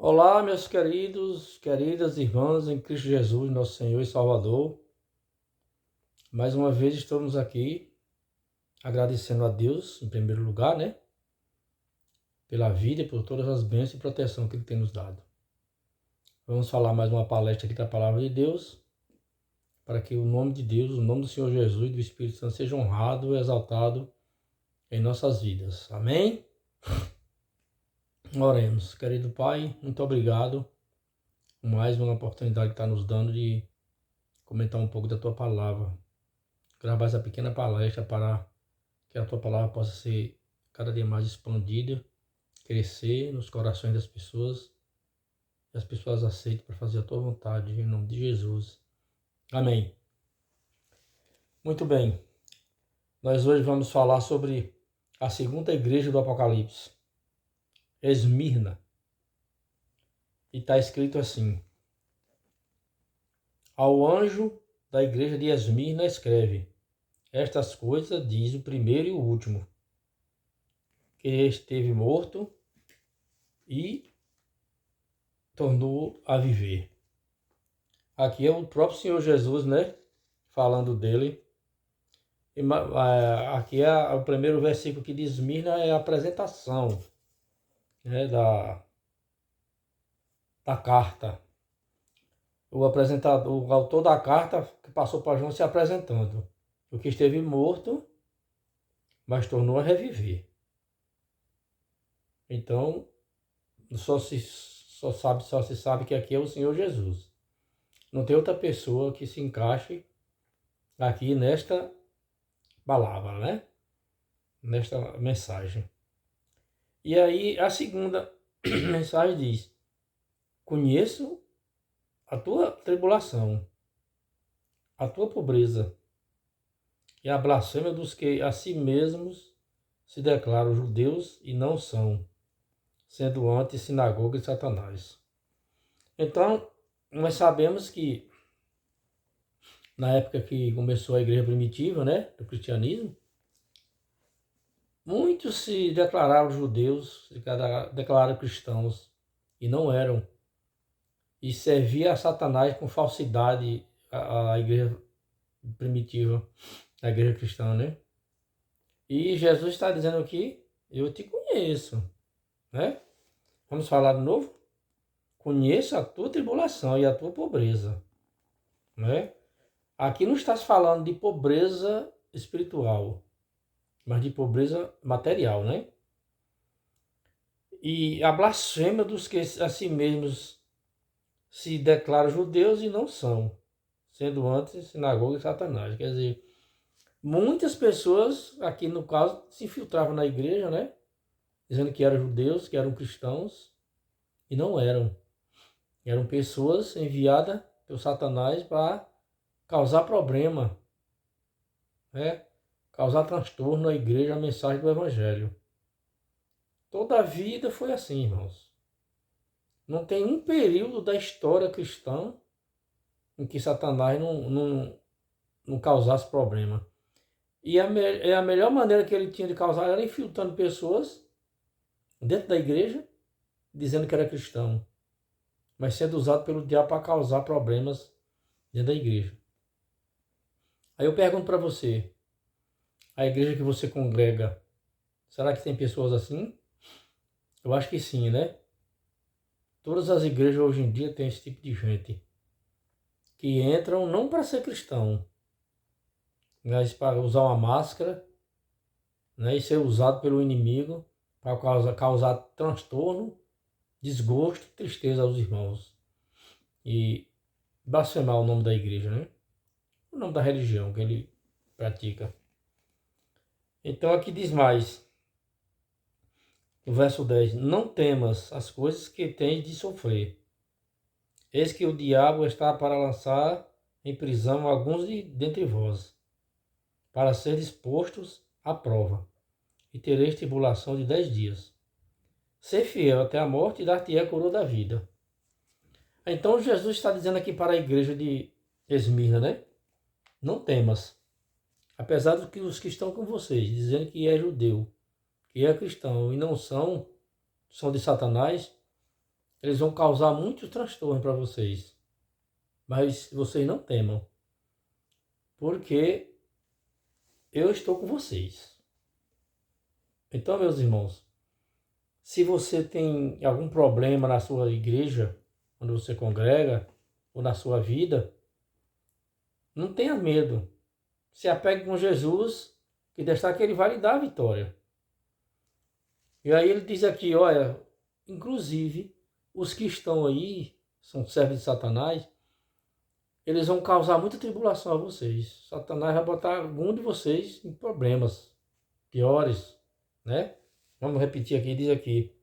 Olá, meus queridas irmãs em Cristo Jesus, nosso Senhor e Salvador. Mais uma vez estamos aqui agradecendo a Deus, em primeiro lugar, né? Pela vida e por todas as bênçãos e proteção que Ele tem nos dado. Vamos falar mais uma palestra aqui da Palavra de Deus, para que o nome de Deus, o nome do Senhor Jesus e do Espírito Santo seja honrado e exaltado em nossas vidas. Amém? Oremos. Querido Pai, muito obrigado por mais uma oportunidade que está nos dando de comentar um pouco da Tua Palavra. Gravar essa pequena palestra para que a Tua Palavra possa ser cada dia mais expandida, crescer nos corações das pessoas e as pessoas aceitem para fazer a Tua vontade, em nome de Jesus. Amém. Muito bem, nós hoje vamos falar sobre a segunda igreja do Apocalipse, Esmirna. E está escrito assim: ao anjo da igreja de Esmirna escreve: estas coisas diz o primeiro e o último, que esteve morto e tornou a viver. Aqui é o próprio Senhor Jesus, né? Falando dele. E, aqui é o primeiro versículo que diz Esmirna, é a apresentação, né, da carta. O apresentador, o autor da carta que passou para João se apresentando. O que esteve morto, mas tornou a reviver. Então, só se sabe que aqui é o Senhor Jesus. Não tem outra pessoa que se encaixe aqui nesta palavra, né? Nesta mensagem. E aí a segunda mensagem diz: conheço a tua tribulação, a tua pobreza e a blasfêmia dos que a si mesmos se declaram judeus e não são, sendo antes sinagoga de Satanás. Então, nós sabemos que na época que começou a igreja primitiva, né, do cristianismo, muitos se declararam judeus, se declararam cristãos e não eram. E servia a Satanás com falsidade a igreja primitiva, a igreja cristã, né? E Jesus está dizendo aqui: eu te conheço, né? Vamos falar de novo? Conheço a tua tribulação e a tua pobreza, né? Aqui não está se falando de pobreza espiritual, mas de pobreza material, né? E a blasfêmia dos que a si mesmos se declaram judeus e não são, sendo antes sinagoga de Satanás. Quer dizer, muitas pessoas, aqui no caso, se infiltravam na igreja, né? Dizendo que eram judeus, que eram cristãos, e não eram. Eram pessoas enviadas pelo Satanás para causar problema, né? Causar transtorno à igreja, a mensagem do Evangelho. Toda a vida foi assim, irmãos. Não tem um período da história cristã em que Satanás não causasse problema. E a melhor maneira que ele tinha de causar era infiltrando pessoas dentro da igreja, dizendo que era cristão, mas sendo usado pelo diabo para causar problemas dentro da igreja. Aí eu pergunto para você, a igreja que você congrega, será que tem pessoas assim? Eu acho que sim, né? Todas as igrejas hoje em dia têm esse tipo de gente, que entram não para ser cristão, mas para usar uma máscara, né, e ser usado pelo inimigo para causar transtorno, desgosto e tristeza aos irmãos. E blasfemar o nome da igreja, né? O nome da religião que ele pratica. Então aqui diz mais, no verso 10: não temas as coisas que tens de sofrer. Eis que o diabo está para lançar em prisão alguns dentre vós, para ser expostos à prova, e tereis tribulação de 10 dias. Ser fiel até a morte e dar-te-ei a coroa da vida. Então Jesus está dizendo aqui para a igreja de Esmirna, né? Não temas. Apesar do que os que estão com vocês, dizendo que é judeu, que é cristão e não são de Satanás, Eles vão causar muito transtorno para vocês. Mas vocês não temam. Porque eu estou com vocês. Então, meus irmãos, se você tem algum problema na sua igreja, onde você congrega, ou na sua vida, não tenha medo. Se apegue com Jesus, que destaque que ele vai lhe dar a vitória. E aí ele diz aqui, olha, inclusive, os que estão aí, são servos de Satanás, eles vão causar muita tribulação a vocês. Satanás vai botar algum de vocês em problemas piores, né? Vamos repetir aqui, diz aqui.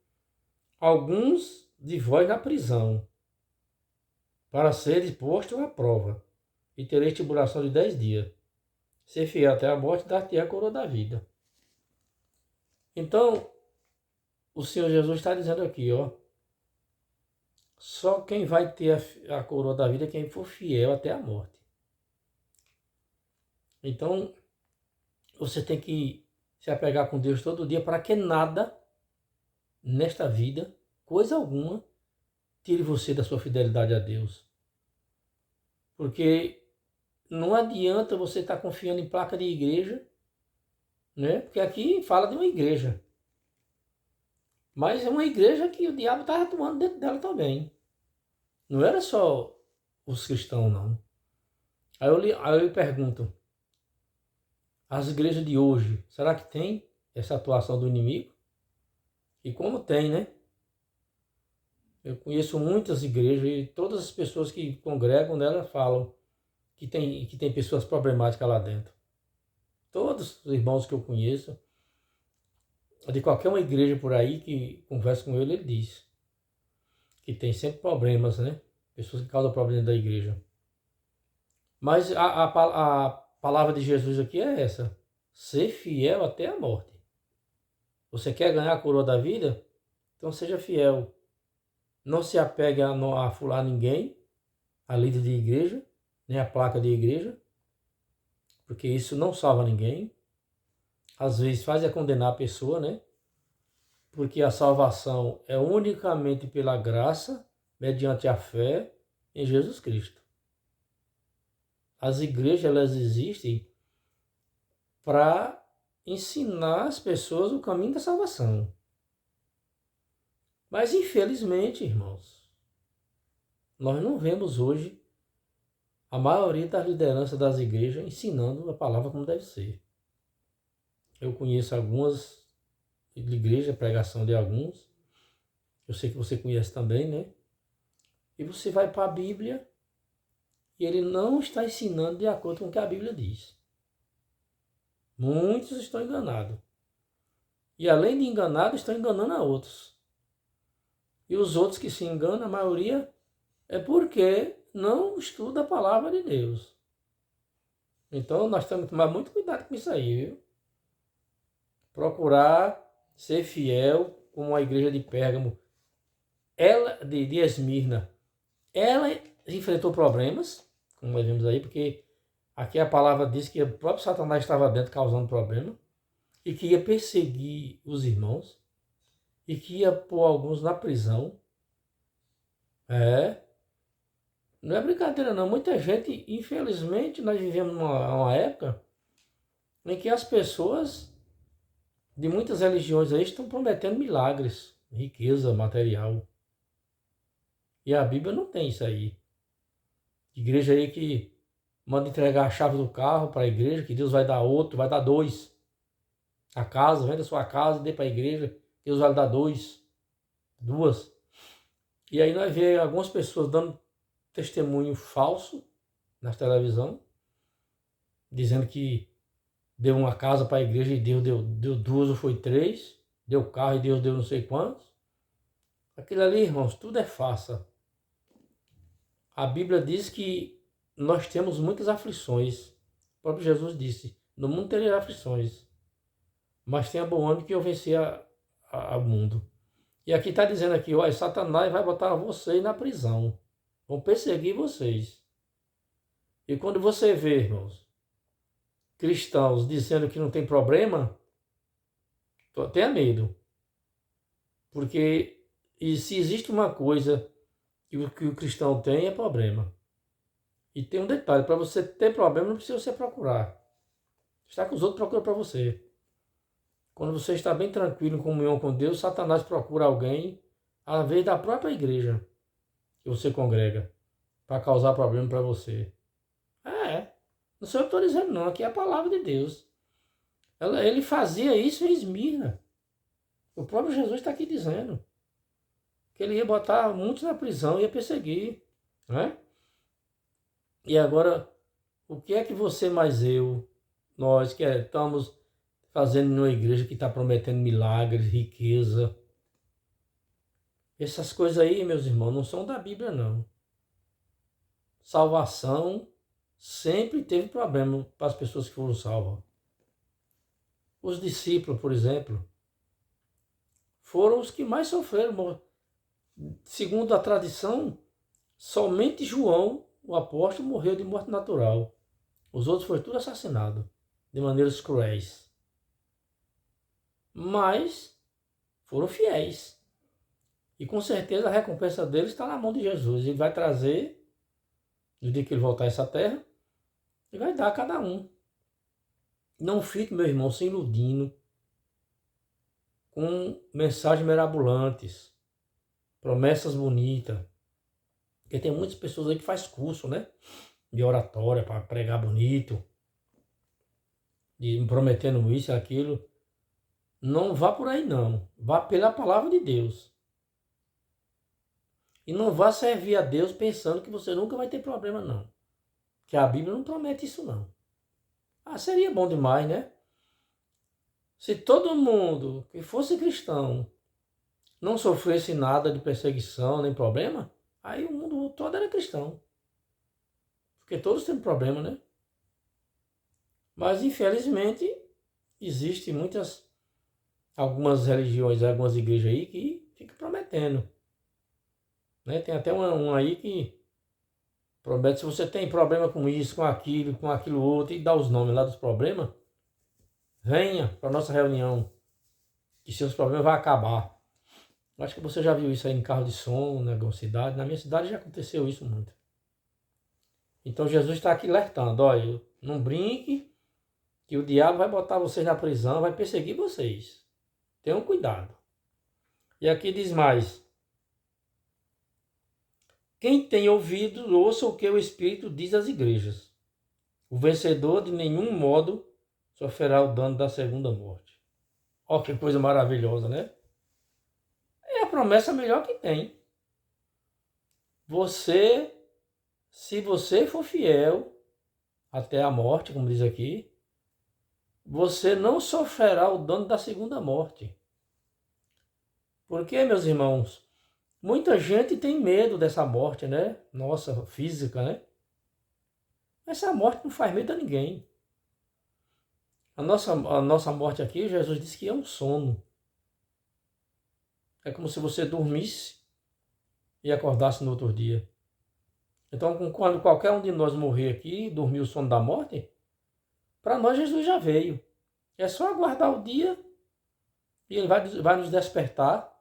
Alguns de vós na prisão, para serem postos à prova, e tereis tribulação de 10 dias. Ser fiel até a morte, dar-te a coroa da vida. Então, o Senhor Jesus está dizendo aqui, ó, só quem vai ter a coroa da vida é quem for fiel até a morte. Então, você tem que se apegar com Deus todo dia para que nada nesta vida, coisa alguma, tire você da sua fidelidade a Deus. Porque não adianta você estar confiando em placa de igreja, né? Porque aqui fala de uma igreja. Mas é uma igreja que o diabo estava atuando dentro dela também. Não era só os cristãos, não. Aí eu lhe pergunto, as igrejas de hoje, será que tem essa atuação do inimigo? E como tem, né? Eu conheço muitas igrejas e todas as pessoas que congregam nela falam que tem pessoas problemáticas lá dentro. Todos os irmãos que eu conheço, de qualquer uma igreja por aí que conversa com ele diz que tem sempre problemas, né? Pessoas que causam problemas da igreja. Mas a palavra de Jesus aqui é essa: ser fiel até a morte. Você quer ganhar a coroa da vida? Então seja fiel. Não se apegue a fular ninguém, a líder de igreja, nem a placa de igreja, porque isso não salva ninguém. Às vezes faz condenar a pessoa, né? Porque a salvação é unicamente pela graça, mediante a fé em Jesus Cristo. As igrejas, elas existem para ensinar as pessoas o caminho da salvação. Mas, infelizmente, irmãos, nós não vemos hoje a maioria das lideranças das igrejas ensinando a palavra como deve ser. Eu conheço algumas igrejas, pregação de alguns. Eu sei que você conhece também, né? E você vai para a Bíblia e ele não está ensinando de acordo com o que a Bíblia diz. Muitos estão enganados. E além de enganados, estão enganando a outros. E os outros que se enganam, a maioria, é porque não estuda a palavra de Deus. Então nós temos que tomar muito cuidado com isso aí, viu? Procurar ser fiel, como a igreja de Pérgamo, ela de Esmirna, ela enfrentou problemas, como nós vimos aí, porque aqui a palavra diz que o próprio Satanás estava dentro causando problema, e que ia perseguir os irmãos, e que ia pôr alguns na prisão. Não é brincadeira não, muita gente, infelizmente, nós vivemos uma época em que as pessoas de muitas religiões aí estão prometendo milagres, riqueza material. E a Bíblia não tem isso aí. Igreja aí que manda entregar a chave do carro para a igreja, que Deus vai dar outro, vai dar 2. A casa, venda a sua casa e dê para a igreja, Deus vai dar 2. E aí nós vemos algumas pessoas dando testemunho falso na televisão, dizendo que deu uma casa para a igreja e Deus deu 2 ou foi 3, deu carro e Deus deu não sei quantos. Aquilo ali, irmãos, tudo é farsa. A Bíblia diz que nós temos muitas aflições. O próprio Jesus disse, no mundo tereis aflições, mas tenha bom ânimo que eu venci ao mundo. E aqui está dizendo aqui, olha, Satanás vai botar vocês na prisão. Vão perseguir vocês. E quando você vê, irmãos, cristãos dizendo que não tem problema, tenha medo. Porque E se existe uma coisa que o cristão tem, é problema. E tem um detalhe, para você ter problema, não precisa você procurar. Está que os outros procuram para você. Quando você está bem tranquilo em comunhão com Deus, Satanás procura alguém, às vezes da própria igreja que você congrega, para causar problema para você. Não sou eu que estou dizendo não, aqui é a palavra de Deus. Ele fazia isso em Esmirna. O próprio Jesus está aqui dizendo que ele ia botar muitos na prisão, ia perseguir. Né? E agora, o que é que você mais eu, nós que estamos fazendo numa igreja que está prometendo milagres, riqueza, essas coisas aí, meus irmãos, não são da Bíblia, não. Salvação sempre teve problema para as pessoas que foram salvas. Os discípulos, por exemplo, foram os que mais sofreram. Segundo a tradição, somente João, o apóstolo, morreu de morte natural. Os outros foram tudo assassinados, de maneiras cruéis. Mas foram fiéis. E com certeza a recompensa deles está na mão de Jesus. Ele vai trazer, no dia que ele voltar a essa terra, e vai dar a cada um. Não fique, meu irmão, se iludindo com mensagens mirabolantes, promessas bonitas. Porque tem muitas pessoas aí que faz curso, né? De oratória, para pregar bonito, de prometendo isso e aquilo. Não vá por aí, não. Vá pela palavra de Deus. E não vá servir a Deus pensando que você nunca vai ter problema, não. Que a Bíblia não promete isso, não. Seria bom demais, né? Se todo mundo que fosse cristão não sofresse nada de perseguição nem problema, aí o mundo todo era cristão. Porque todos têm problema, né? Mas infelizmente existem algumas religiões, algumas igrejas aí que ficam prometendo. Né? Tem até uma aí que promete, se você tem problema com isso, com aquilo outro, e dá os nomes lá dos problemas, venha para a nossa reunião, que seus problemas vão acabar. Acho que você já viu isso aí em carro de som, na alguma cidade. Na minha cidade já aconteceu isso muito. Então Jesus está aqui alertando, olha, não brinque, que o diabo vai botar vocês na prisão, vai perseguir vocês. Tenham cuidado. E aqui diz mais: quem tem ouvido, ouça o que o Espírito diz às igrejas. O vencedor de nenhum modo sofrerá o dano da segunda morte. Ó, que coisa maravilhosa, né? É a promessa melhor que tem. Se você for fiel até a morte, como diz aqui, você não sofrerá o dano da segunda morte. Porque, meus irmãos, muita gente tem medo dessa morte, né? Nossa, física, né? Essa morte não faz medo a ninguém. A nossa morte aqui, Jesus disse que é um sono. É como se você dormisse e acordasse no outro dia. Então, quando qualquer um de nós morrer aqui, dormir o sono da morte, para nós Jesus já veio. É só aguardar o dia e ele vai nos despertar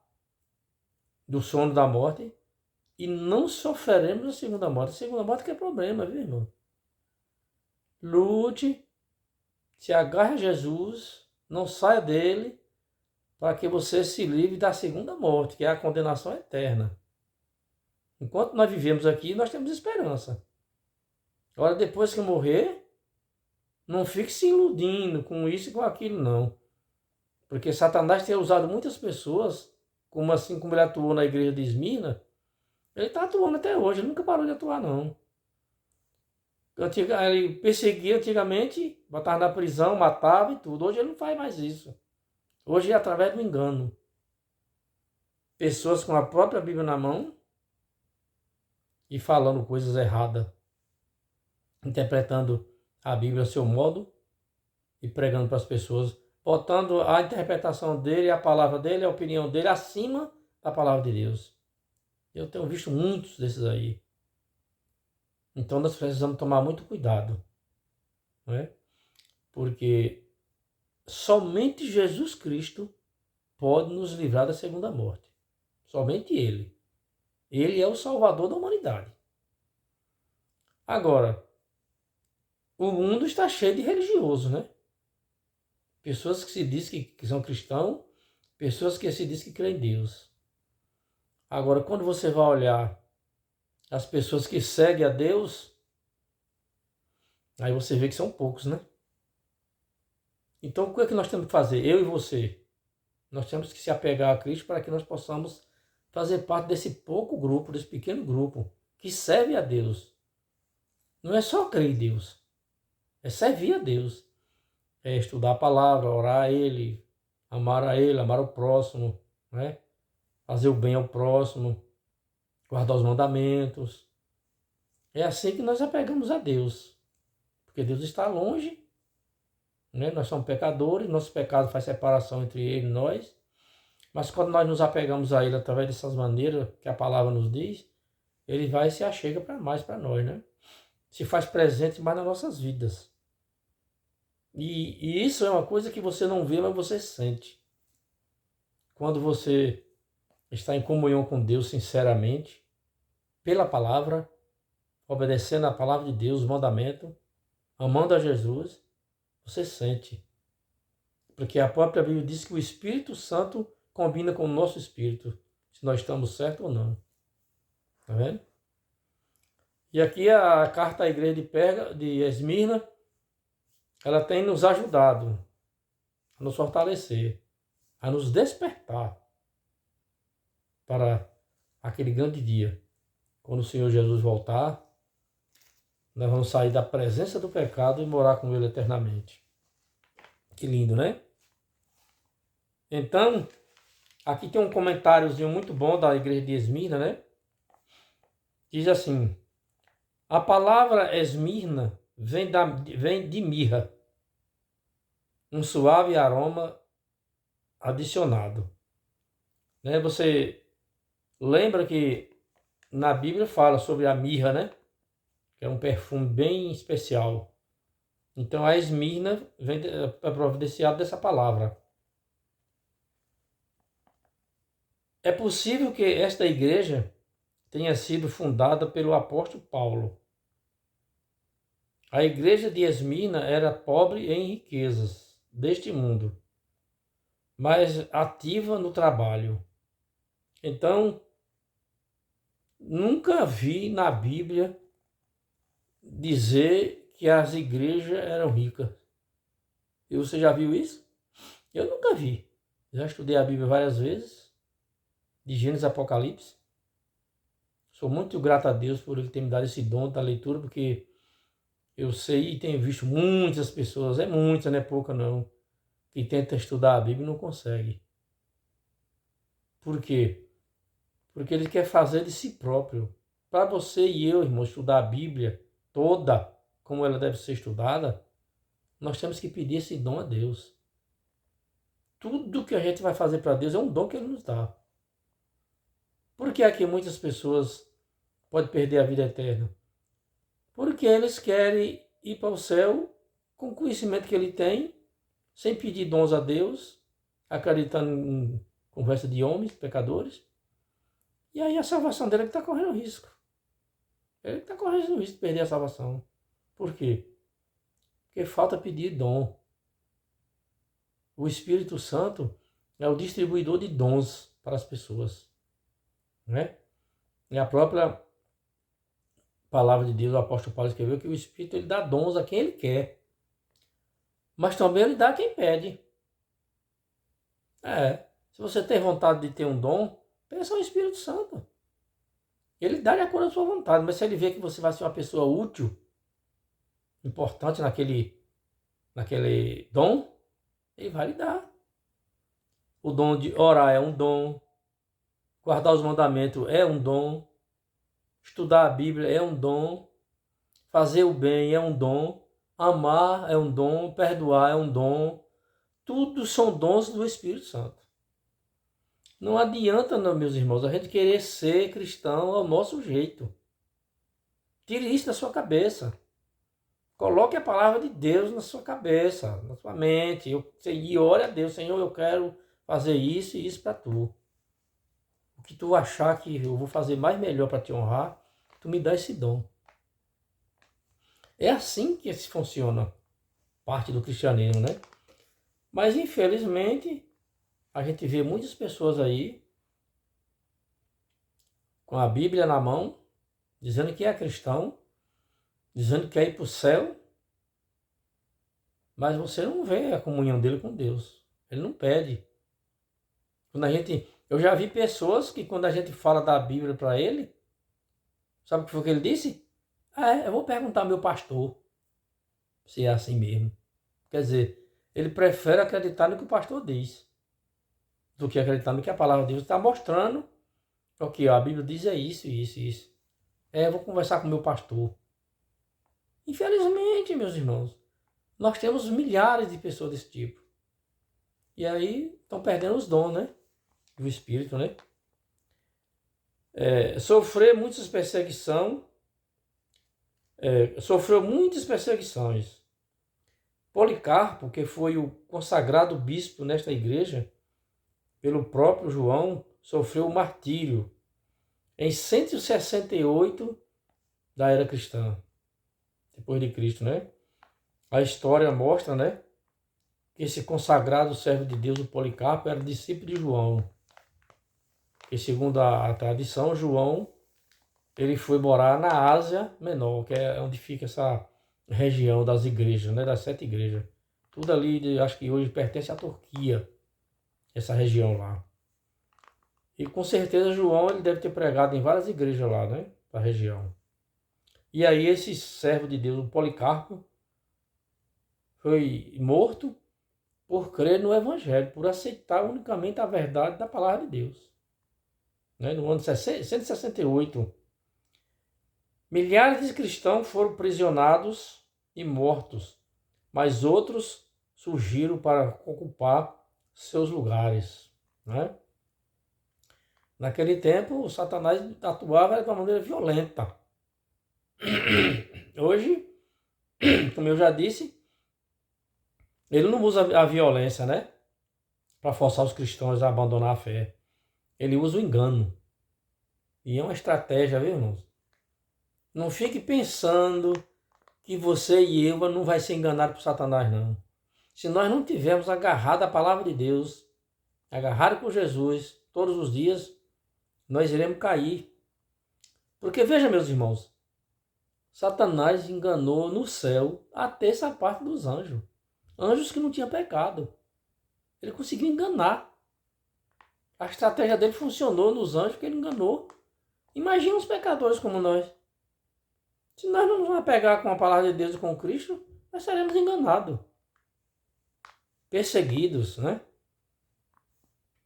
do sono da morte e não sofreremos a segunda morte. A segunda morte que é problema, viu, irmão? Lute, se agarre a Jesus, não saia dele, para que você se livre da segunda morte, que é a condenação eterna. Enquanto nós vivemos aqui, nós temos esperança. Agora, depois que morrer, não fique se iludindo com isso e com aquilo, não. Porque Satanás tem usado muitas pessoas, como ele atuou na igreja de Esmirna, ele está atuando até hoje, ele nunca parou de atuar, não. Ele perseguia antigamente, botava na prisão, matava e tudo. Hoje ele não faz mais isso. Hoje é através do engano. Pessoas com a própria Bíblia na mão e falando coisas erradas, interpretando a Bíblia a seu modo e pregando para as pessoas, botando a interpretação dele, a palavra dele, a opinião dele acima da palavra de Deus. Eu tenho visto muitos desses aí. Então nós precisamos tomar muito cuidado, não é? Porque somente Jesus Cristo pode nos livrar da segunda morte. Somente Ele. Ele é o Salvador da humanidade. Agora, o mundo está cheio de religiosos, né? Pessoas que se dizem que são cristãos, pessoas que se dizem que creem em Deus. Agora, quando você vai olhar as pessoas que seguem a Deus, aí você vê que são poucos, né? Então, o que é que nós temos que fazer? Eu e você. Nós temos que se apegar a Cristo para que nós possamos fazer parte desse pouco grupo, desse pequeno grupo, que serve a Deus. Não é só crer em Deus, é servir a Deus. É estudar a palavra, orar a Ele, amar o próximo, né? Fazer o bem ao próximo, guardar os mandamentos. É assim que nós apegamos a Deus. Porque Deus está longe, né? Nós somos pecadores, nosso pecado faz separação entre Ele e nós. Mas quando nós nos apegamos a Ele através dessas maneiras que a palavra nos diz, Ele vai e se achega para nós, né? Se faz presente mais nas nossas vidas. E isso é uma coisa que você não vê, mas você sente. Quando você está em comunhão com Deus sinceramente, pela palavra, obedecendo a palavra de Deus, o mandamento, amando a Jesus, você sente. Porque a própria Bíblia diz que o Espírito Santo combina com o nosso espírito, se nós estamos certos ou não. Tá vendo? E aqui a carta à igreja de Esmirna, ela tem nos ajudado a nos fortalecer, a nos despertar para aquele grande dia. Quando o Senhor Jesus voltar, nós vamos sair da presença do pecado e morar com Ele eternamente. Que lindo, né? Então, aqui tem um comentáriozinho muito bom da igreja de Esmirna, né? Diz assim: a palavra Esmirna vem de mirra, um suave aroma adicionado. Né? Você lembra que na Bíblia fala sobre a mirra, né? Que é um perfume bem especial. Então a Esmirna é providenciada dessa palavra. É possível que esta igreja tenha sido fundada pelo apóstolo Paulo. A igreja de Esmirna era pobre em riquezas deste mundo, mas ativa no trabalho. Então, nunca vi na Bíblia dizer que as igrejas eram ricas. E você já viu isso? Eu nunca vi. Já estudei a Bíblia várias vezes, de Gênesis a Apocalipse. Sou muito grato a Deus por Ele ter me dado esse dom da leitura, porque eu sei e tenho visto muitas pessoas, é muita, não é pouca não, que tenta estudar a Bíblia e não consegue. Por quê? Porque ele quer fazer de si próprio. Para você e eu, irmão, estudar a Bíblia toda, como ela deve ser estudada, nós temos que pedir esse dom a Deus. Tudo que a gente vai fazer para Deus é um dom que Ele nos dá. Por que é que muitas pessoas podem perder a vida eterna? Porque eles querem ir para o céu com o conhecimento que ele tem, sem pedir dons a Deus, acreditando em conversa de homens, pecadores. E aí a salvação dele está correndo risco. Ele está correndo risco de perder a salvação. Por quê? Porque falta pedir dom. O Espírito Santo é o distribuidor de dons para as pessoas. Né? E a própria palavra de Deus, o apóstolo Paulo escreveu que o Espírito ele dá dons a quem ele quer. Mas também ele dá a quem pede. Se você tem vontade de ter um dom, peça ao Espírito Santo. Ele dá de acordo com a sua vontade, mas se ele vê que você vai ser uma pessoa útil, importante naquele dom, ele vai lhe dar. O dom de orar é um dom, guardar os mandamentos é um dom, estudar a Bíblia é um dom, fazer o bem é um dom, amar é um dom, perdoar é um dom. Tudo são dons do Espírito Santo. Não adianta, não, meus irmãos, a gente querer ser cristão ao nosso jeito. Tire isso da sua cabeça. Coloque a palavra de Deus na sua cabeça, na sua mente. E ore a Deus, Senhor, eu quero fazer isso e isso para tu. que tu achar que eu vou fazer mais melhor para te honrar, tu me dá esse dom. É assim que se funciona parte do cristianismo, né? Mas infelizmente a gente vê muitas pessoas aí com a Bíblia na mão, dizendo que é cristão, dizendo que quer ir para o céu, mas você não vê a comunhão dele com Deus. Ele não pede. Eu já vi pessoas que quando a gente fala da Bíblia para ele, sabe o que foi que ele disse? Eu vou perguntar ao meu pastor se é assim mesmo. Quer dizer, ele prefere acreditar no que o pastor diz do que acreditar no que a palavra de Deus está mostrando. Ok, a Bíblia diz isso, isso, isso. Eu vou conversar com o meu pastor. Infelizmente, meus irmãos, nós temos milhares de pessoas desse tipo. E aí estão perdendo os dons, né? Do Espírito, né? Sofreu muitas perseguições. Policarpo, que foi o consagrado bispo nesta igreja, pelo próprio João, sofreu o martírio em 168 da era cristã, depois de Cristo, né? A história mostra, né, que esse consagrado servo de Deus, o Policarpo, era discípulo de João. E segundo a tradição, João, ele foi morar na Ásia Menor, que é onde fica essa região das igrejas, né, das 7 igrejas. Tudo ali, acho que hoje pertence à Turquia, essa região lá. E com certeza João ele deve ter pregado em várias igrejas lá, né, da região. E aí esse servo de Deus, o Policarpo, foi morto por crer no Evangelho, por aceitar unicamente a verdade da palavra de Deus. No ano 168, milhares de cristãos foram prisionados e mortos, mas outros surgiram para ocupar seus lugares. Né? Naquele tempo, o Satanás atuava de uma maneira violenta. Hoje, como eu já disse, ele não usa a violência, né, para forçar os cristãos a abandonar a fé. Ele usa o engano. E é uma estratégia, viu, irmãos? Não fique pensando que você e eu não vai ser enganado por Satanás, não. Se nós não tivermos agarrado a palavra de Deus, agarrado com Jesus todos os dias, nós iremos cair. Porque veja, meus irmãos, Satanás enganou no céu a terça parte dos anjos. Anjos que não tinham pecado. Ele conseguiu enganar. A estratégia dele funcionou nos anjos que ele enganou. Imagina os pecadores como nós. Se nós não nos apegar com a palavra de Deus e com Cristo, nós seremos enganados. Perseguidos, né?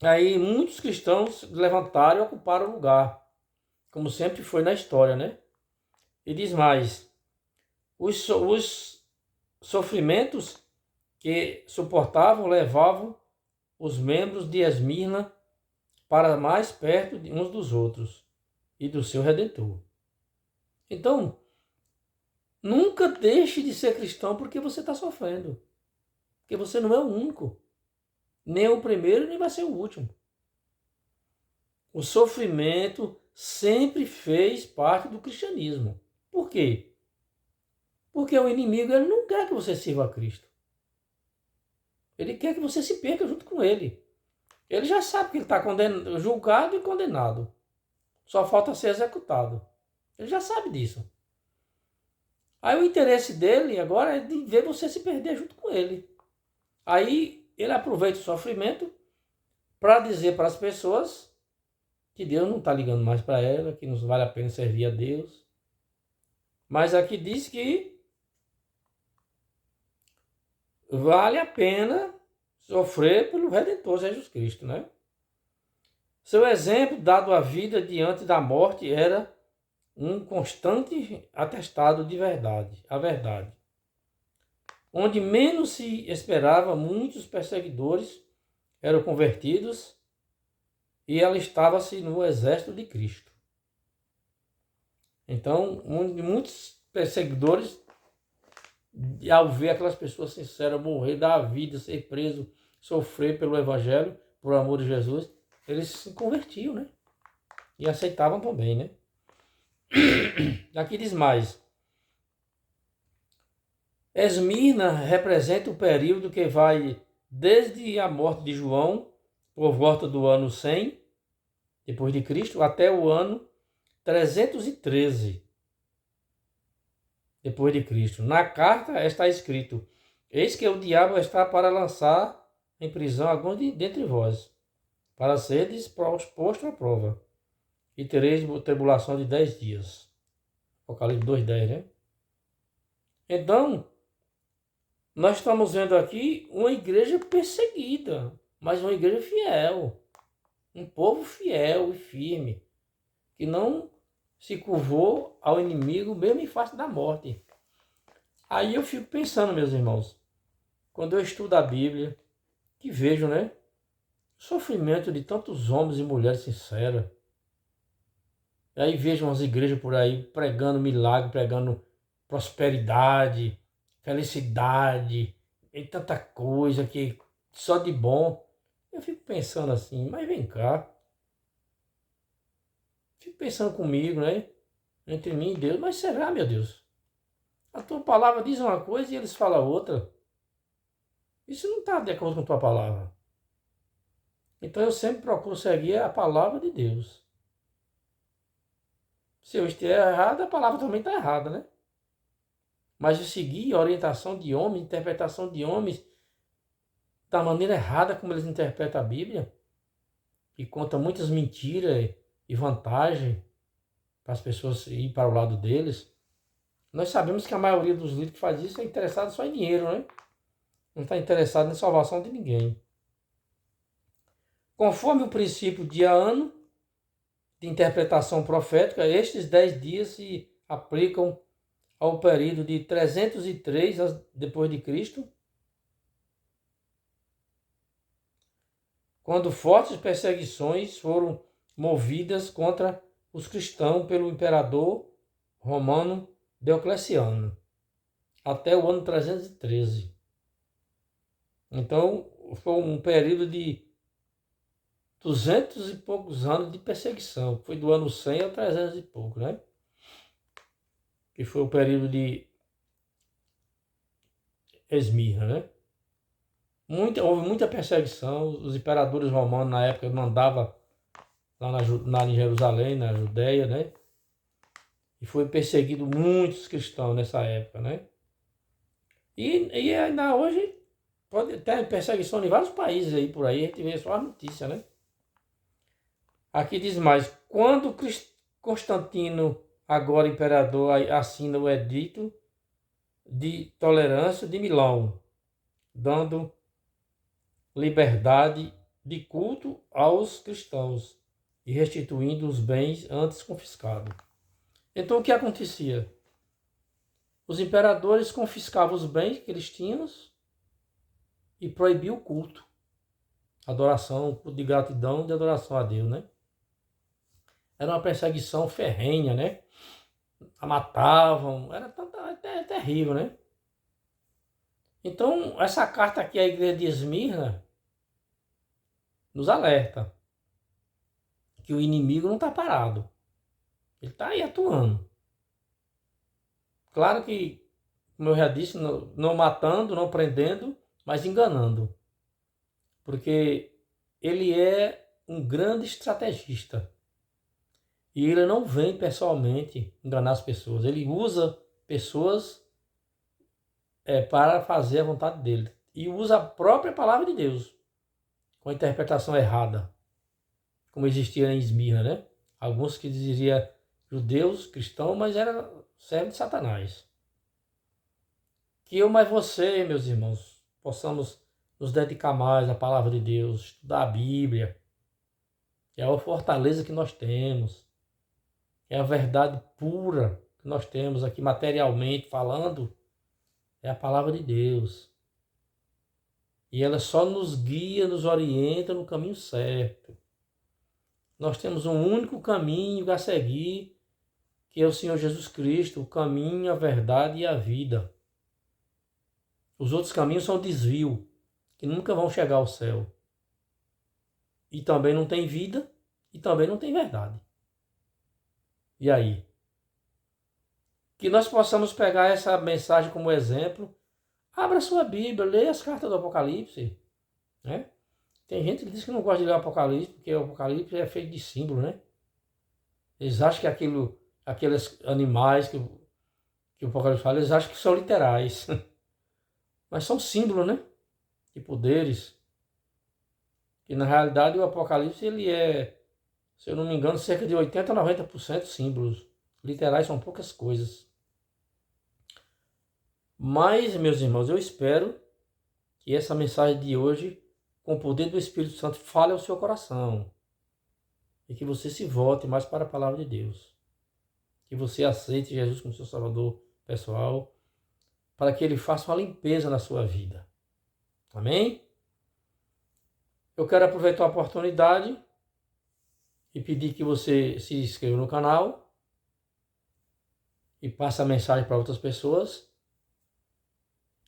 Aí muitos cristãos levantaram e ocuparam o lugar. Como sempre foi na história, né? E diz mais. Os sofrimentos que suportavam levavam os membros de Esmirna para mais perto uns dos outros e do seu Redentor. Então, nunca deixe de ser cristão porque você está sofrendo. Porque você não é o único. Nem o primeiro, nem vai ser o último. O sofrimento sempre fez parte do cristianismo. Por quê? Porque o inimigo ele não quer que você sirva a Cristo. Ele quer que você se perca junto com ele. Ele já sabe que ele está julgado e condenado. Só falta ser executado. Ele já sabe disso. Aí o interesse dele agora é de ver você se perder junto com ele. Aí ele aproveita o sofrimento para dizer para as pessoas que Deus não está ligando mais para ela, que não vale a pena servir a Deus. Mas aqui diz que vale a pena sofrer pelo Redentor Jesus Cristo, né? Seu exemplo, dado a vida diante da morte, era um constante atestado de verdade, a verdade. Onde menos se esperava, muitos perseguidores eram convertidos e alistava-se no exército de Cristo. Então, muitos perseguidores, ao ver aquelas pessoas sinceras morrer, dar a vida, ser preso, sofrer pelo Evangelho, por amor de Jesus, eles se convertiam, né? E aceitavam também, né? Aqui diz mais. Esmirna representa o período que vai desde a morte de João, por volta do ano 100, depois de Cristo, até o ano 313, depois de Cristo. Na carta está escrito: eis que o diabo está para lançar em prisão alguns dentre vós, para seres posto à prova, e tereis tribulação de 10 dias. Apocalipse 2:10, né? Então, nós estamos vendo aqui uma igreja perseguida, mas uma igreja fiel. Um povo fiel e firme, que não se curvou ao inimigo mesmo em face da morte. Aí eu fico pensando, meus irmãos, quando eu estudo a Bíblia, que vejo, né, o sofrimento de tantos homens e mulheres sinceros. E aí vejo umas igrejas por aí pregando milagre, pregando prosperidade, felicidade, e tanta coisa que só de bom. Eu fico pensando assim, mas vem cá. Fico pensando comigo, né? Entre mim e Deus. Mas será, meu Deus? A tua palavra diz uma coisa e eles falam outra. Isso não está de acordo com a tua palavra. Então eu sempre procuro seguir a palavra de Deus. Se eu estiver errado, a palavra também está errada, né? Mas eu seguir a orientação de homens, interpretação de homens, da maneira errada como eles interpretam a Bíblia, e conta muitas mentiras e vantagens para as pessoas ir para o lado deles. Nós sabemos que a maioria dos líderes que faz isso é interessado só em dinheiro, né? Não está interessado na salvação de ninguém. Conforme o princípio dia-ano de interpretação profética, estes 10 dias se aplicam ao período de 303 depois de Cristo, quando fortes perseguições foram movidas contra os cristãos pelo imperador romano Diocleciano, até o ano 313. Então, foi um período de 200 e poucos anos de perseguição. Foi do ano 100 ao 300 e pouco, né? Que foi o período de Esmirna, né? Houve muita perseguição. Os imperadores romanos, na época, mandavam lá em Jerusalém, na Judéia, né? E foi perseguido muitos cristãos nessa época, né? E ainda hoje pode ter perseguição em vários países aí por aí, a gente vê só a notícia, né? Aqui diz mais, quando Constantino, agora imperador, assina o edito de tolerância de Milão, dando liberdade de culto aos cristãos e restituindo os bens antes confiscados. Então o que acontecia? Os imperadores confiscavam os bens que eles tinham e proibiam o culto, adoração, culto de gratidão, de adoração a Deus, né? Era uma perseguição ferrenha, né? A matavam, era até terrível, né? Então, essa carta aqui, a igreja de Esmirna, nos alerta que o inimigo não está parado. Ele está aí atuando. Claro que, como eu já disse, não matando, não prendendo, mas enganando. Porque ele é um grande estrategista. E ele não vem pessoalmente enganar as pessoas. Ele usa pessoas para fazer a vontade dele. E usa a própria palavra de Deus, com a interpretação errada, como existia em Esmirna, né? Alguns que diziam judeus, cristãos, mas era servo de Satanás. Que eu mais você, meus irmãos, possamos nos dedicar mais à palavra de Deus, estudar a Bíblia, que é a fortaleza que nós temos, é a verdade pura que nós temos aqui materialmente falando, é a palavra de Deus. E ela só nos guia, nos orienta no caminho certo. Nós temos um único caminho a seguir, que é o Senhor Jesus Cristo, o caminho, a verdade e a vida. Os outros caminhos são desvio, que nunca vão chegar ao céu. E também não tem vida, e também não tem verdade. E aí? Que nós possamos pegar essa mensagem como exemplo. Abra sua Bíblia, leia as cartas do Apocalipse. Né? Tem gente que diz que não gosta de ler o Apocalipse, porque o Apocalipse é feito de símbolo, né? Eles acham que aqueles animais que o Apocalipse fala, eles acham que são literais. Mas são símbolos, né? De poderes. E na realidade o Apocalipse ele é, se eu não me engano, cerca de 80 a 90% símbolos. Literais são poucas coisas. Mas, meus irmãos, eu espero que essa mensagem de hoje, com o poder do Espírito Santo, fale ao seu coração. E que você se volte mais para a palavra de Deus. Que você aceite Jesus como seu Salvador pessoal, para que Ele faça uma limpeza na sua vida. Amém? Eu quero aproveitar a oportunidade e pedir que você se inscreva no canal e passe a mensagem para outras pessoas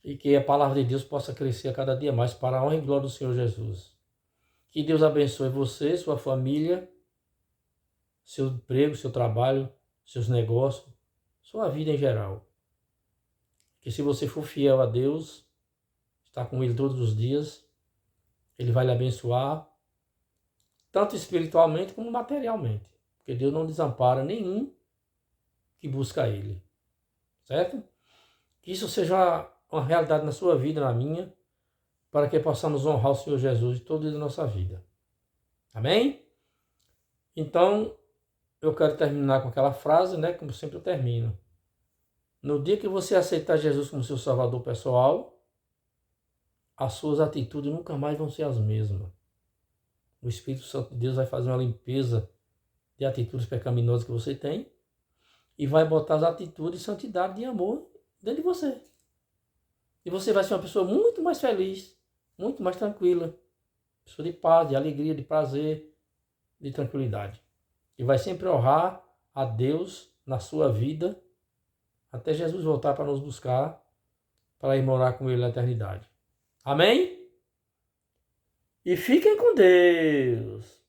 e que a palavra de Deus possa crescer a cada dia mais para a honra e glória do Senhor Jesus. Que Deus abençoe você, sua família, seu emprego, seu trabalho, seus negócios, sua vida em geral. Que se você for fiel a Deus, estar com Ele todos os dias, Ele vai lhe abençoar, tanto espiritualmente como materialmente. Porque Deus não desampara nenhum que busca Ele. Certo? Que isso seja uma realidade na sua vida, na minha, para que possamos honrar o Senhor Jesus de toda a nossa vida. Amém? Então, eu quero terminar com aquela frase, né? Como sempre eu termino. No dia que você aceitar Jesus como seu Salvador pessoal, as suas atitudes nunca mais vão ser as mesmas. O Espírito Santo de Deus vai fazer uma limpeza de atitudes pecaminosas que você tem e vai botar as atitudes de santidade, de amor dentro de você. E você vai ser uma pessoa muito mais feliz, muito mais tranquila. Pessoa de paz, de alegria, de prazer, de tranquilidade. E vai sempre honrar a Deus na sua vida, até Jesus voltar para nos buscar, para ir morar com Ele na eternidade. Amém? E fiquem com Deus.